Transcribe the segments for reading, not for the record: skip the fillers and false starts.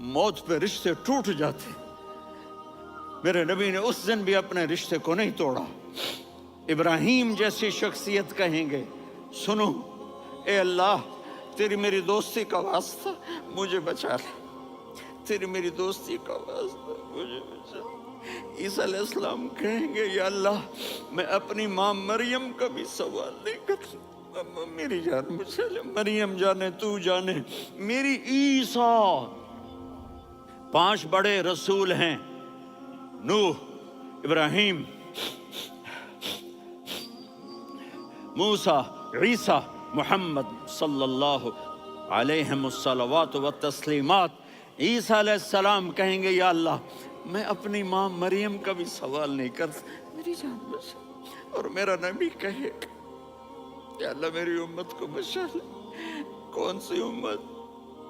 मौत पे रिश्ते टूट जाते। मेरे नबी ने उस दिन भी अपने रिश्ते को नहीं तोड़ा। इब्राहीम जैसी शख्सियत कहेंगे, सुनो ए अल्लाह, तेरी मेरी दोस्ती का वास्ता मुझे बचा ले, तेरी मेरी दोस्ती का वास्ता मुझे बचा ले। ईसा अलैहिस्सलाम कहेंगे, या अल्लाह, मैं अपनी माँ मरियम का भी सवाल नहीं कर, मेरी जान मुझे ले, मरियम जाने तू जाने मेरी ईसा। 5 बड़े रसूल हैं, नूह, इब्राहीम, मूसा, ईसा, मुहम्मद सल्लल्लाहु अलैहि वसल्लम व तस्लीमात। ईसा अलैहिस्सलाम कहेंगे, या अल्लाह, मैं अपनी माँ मरियम का भी सवाल नहीं करता, मेरी जान बचा। और मेरा नबी कहेगा, या अल्लाह, मेरी उम्मत को बचा ले। कौन सी उम्मत?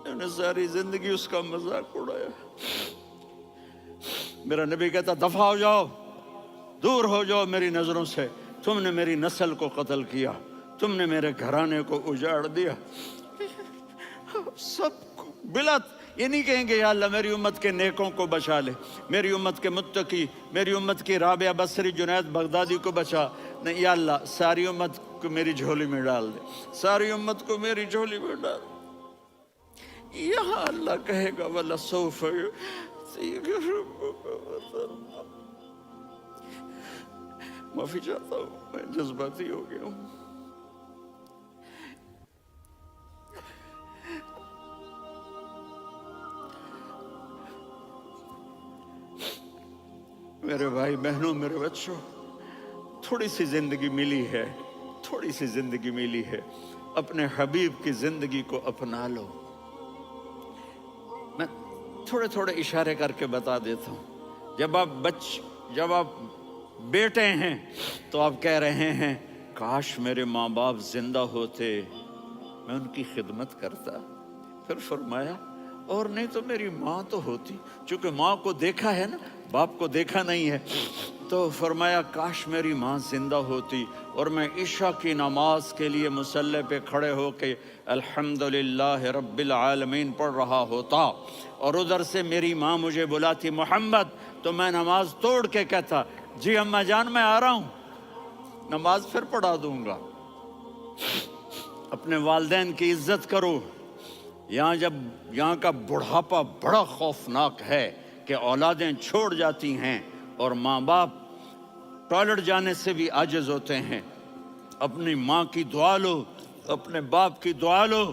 मैंने सारी जिंदगी उसका मजाक उड़ाया। मेरा नबी कहता, दफा हो जाओ, दूर हो जाओ मेरी नजरों से, तुमने मेरी नस्ल को कत्ल किया, तुमने मेरे घराने को उजाड़ दिया। सब बिलत ये नहीं कहेंगे, या अल्लाह, मेरी उम्मत के नेकों को बचा ले, मेरी उम्मत के मुत्तकी, मेरी उम्मत की राबिया बसरी जुनैद बगदादी को बचा। नहीं, या अल्लाह, सारी उम्मत को मेरी झोली में डाल दे, सारी उम्मत को मेरी झोली में डाल। यहाँ अल्लाह कहेगा, वला सौफ। माफी चाहता हूँ, मैं जज्बाती हो गया हूँ। मेरे भाई बहनों, मेरे बच्चों, थोड़ी सी जिंदगी मिली है, थोड़ी सी जिंदगी मिली है, अपने हबीब की जिंदगी को अपना लो। मैं थोड़े थोड़े इशारे करके बता देता हूँ। जब आप बेटे हैं तो आप कह रहे हैं, काश मेरे माँ बाप जिंदा होते, मैं उनकी खिदमत करता। फिर फरमाया, और नहीं तो मेरी माँ तो होती। चूंकि माँ को देखा है ना, बाप को देखा नहीं है, तो फरमाया, काश मेरी माँ जिंदा होती और मैं इशा की नमाज के लिए मुसल्ले पे खड़े होके अल्हम्दुलिल्लाह रब्बिल आलमीन पढ़ रहा होता, और उधर से मेरी माँ मुझे बुलाती, मोहम्मद, तो मैं नमाज तोड़ के कहता, जी अम्मा जान, मैं आ रहा हूँ, नमाज फिर पढ़ा दूंगा। अपने वालिदैन की इज्जत करो। यहाँ का बुढ़ापा बड़ा खौफनाक है कि औलादें छोड़ जाती हैं और माँ बाप टॉयलेट जाने से भी आजिज होते हैं। अपनी माँ की दुआ लो, अपने बाप की दुआ लो।